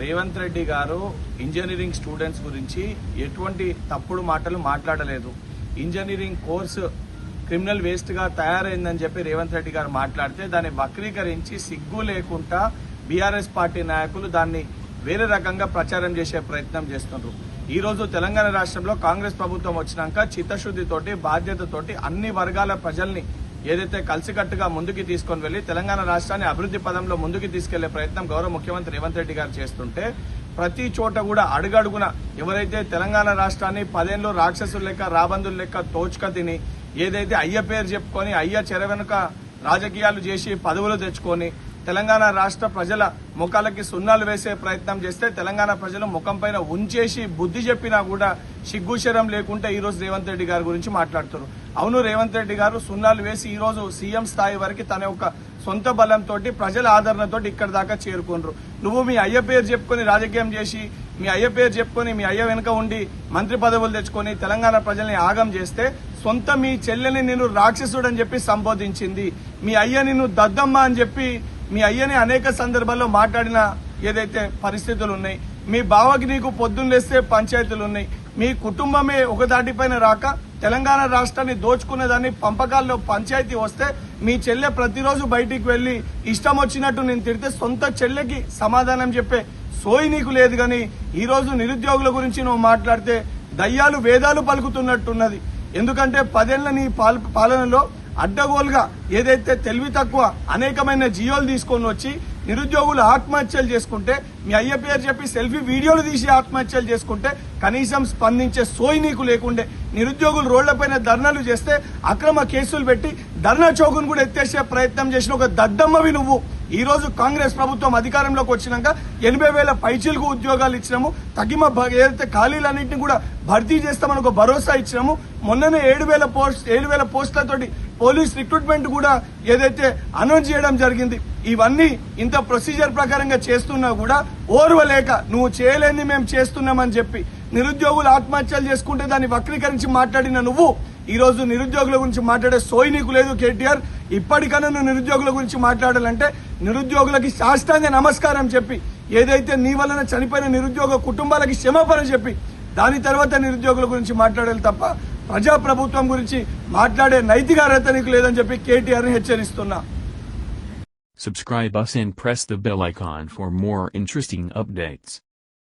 రేవంత్ రెడ్డి గారు engineering students గురించి ఎటువంటి తప్పుడు మాటలు మాట్లాడలేదు. ఇంజనీరింగ్ కోర్సు క్రిమినల్ వేస్ట్ గా తయారైందని చెప్పి రేవంత్ రెడ్డి గారు మాట్లాడితే దాన్ని వక్రీకరించి సిగ్గు లేకుండా బీఆర్ఎస్ పార్టీ నాయకులు దాన్ని వేరే రకంగా ప్రచారం చేసే ప్రయత్నం చేస్తున్నారు. ఈ రోజు తెలంగాణ రాష్ట్రంలో కాంగ్రెస్ ప్రభుత్వం వచ్చినాక చిత్తశుద్దితోటి బాధ్యతతోటి అన్ని వర్గాల ప్రజల్ని ఏదైతే కలిసికట్టుగా ముందుకు తీసుకొని వెళ్లి తెలంగాణ రాష్ట్రాన్ని అభివృద్ధి పదంలో ముందుకు తీసుకెళ్లే ప్రయత్నం గౌరవ ముఖ్యమంత్రి రేవంత్ రెడ్డి గారు చేస్తుంటే ప్రతి చోట కూడా అడుగడుగున ఎవరైతే తెలంగాణ రాష్ట్రాన్ని 10 ఏళ్లు రాక్షసుల లెక్క రాబందుల లెక్క తోచుక తిని ఏదైతే అయ్య పేరు చెప్పుకొని అయ్య చెర వెనుక రాజకీయాలు చేసి పదవులు తెచ్చుకొని తెలంగాణ రాష్ట్ర ప్రజల ముఖాలకి సున్నాలు వేసే ప్రయత్నం చేస్తే తెలంగాణ ప్రజలు ముఖం పైన ఉంచేసి బుద్ధి చెప్పినా కూడా సిగ్గుశరం లేకుంటే ఈ రోజు రేవంత్ రెడ్డి గారి గురించి మాట్లాడుతారు. అవును, రేవంత్ రెడ్డి గారు సున్నాలు వేసి ఈ రోజు సీఎం స్థాయి వరకు తన యొక్క సొంత బలంతో ప్రజల ఆదరణతో ఇక్కడ దాకా చేరుకున్నారు. నువ్వు మీ అయ్య పేరు చెప్పుకొని రాజకీయం చేసి మీ అయ్య పేరు చెప్పుకొని మీ అయ్య వెనుక ఉండి మంత్రి పదవులు తెచ్చుకొని తెలంగాణ ప్రజల్ని ఆగం చేస్తే సొంత మీ చెల్లెని నిన్ను రాక్షసుడు అని చెప్పి సంబోధించింది. మీ అయ్య నిన్ను దద్దమ్మ అని చెప్పి మీ అయ్యని అనేక సందర్భాల్లో మాట్లాడిన ఏదైతే పరిస్థితులు ఉన్నాయి. మీ బావకి నీకు పొద్దున్నేస్తే పంచాయతీలు ఉన్నాయి. మీ కుటుంబమే ఒక దాటిపైన రాక తెలంగాణ రాష్ట్రాన్ని దోచుకునేదాన్ని పంపకాల్లో పంచాయతీ వస్తే మీ చెల్లె ప్రతిరోజు బయటికి వెళ్లి ఇష్టం వచ్చినట్టు నేను తిడితే సొంత చెల్లెకి సమాధానం చెప్పే సోయి నీకు లేదు. గాని ఈ రోజు నిరుద్యోగుల గురించి నువ్వు మాట్లాడితే దయ్యాలు వేదాలు పలుకుతున్నట్టున్నది. ఎందుకంటే 10 ఏళ్ల నీ పాలనలో అడ్డగోలుగా ఏదైతే తెలివి తక్కువ అనేకమైన జియోలు తీసుకొని వచ్చి నిరుద్యోగులు ఆత్మహత్యలు చేసుకుంటే మీ అయ్య పేరు చెప్పి సెల్ఫీ వీడియోలు తీసి ఆత్మహత్యలు చేసుకుంటే కనీసం స్పందించే సోయి నీకు లేకుండే నిరుద్యోగులు రోడ్లపైన ధర్నాలు చేస్తే అక్రమ కేసులు పెట్టి ధర్నా చౌకును కూడా ఎత్తేసే ప్రయత్నం చేసిన ఒక దద్దమ్మవి నువ్వు. ఈ రోజు కాంగ్రెస్ ప్రభుత్వం అధికారంలోకి వచ్చినాక 80,000 పైచీలకు ఉద్యోగాలు ఇచ్చినాము. తగ్గిమ ఏదైతే ఖాళీలన్నింటినీ కూడా భర్తీ చేస్తామని ఒక భరోసా ఇచ్చినాము. మొన్ననే 7,000 పోస్టులతోటి పోలీస్ రిక్రూట్మెంట్ కూడా ఏదైతే అనౌన్స్ చేయడం జరిగింది. ఇవన్నీ ఇంత ప్రొసీజర్ ప్రకారంగా చేస్తున్నా కూడా ఓర్వలేక నువ్వు చేయలేని మేము చేస్తున్నామని చెప్పి నిరుద్యోగులు ఆత్మహత్యలు చేసుకుంటే దాన్ని వక్రీకరించి మాట్లాడిన నువ్వు ఈ రోజు నిరుద్యోగుల గురించి మాట్లాడే సోయి నీకు లేదు. కేటీఆర్, ఇప్పటికన్నా నువ్వు నిరుద్యోగుల గురించి మాట్లాడాలంటే నిరుద్యోగులకి సాష్టాంగ నమస్కారం చెప్పి ఏదైతే నీ వలన చనిపోయిన నిరుద్యోగ కుటుంబాలకి క్షమాపణ చెప్పి దాని తర్వాత నిరుద్యోగుల గురించి మాట్లాడాలి తప్ప ప్రజాప్రభుత్వం గురించి మాట్లాడే నైతిక అర్హత నీకు లేదని చెప్పి కేటీఆర్ ని హెచ్చరిస్తున్నా. Subscribe us and press the bell icon for more interesting updates.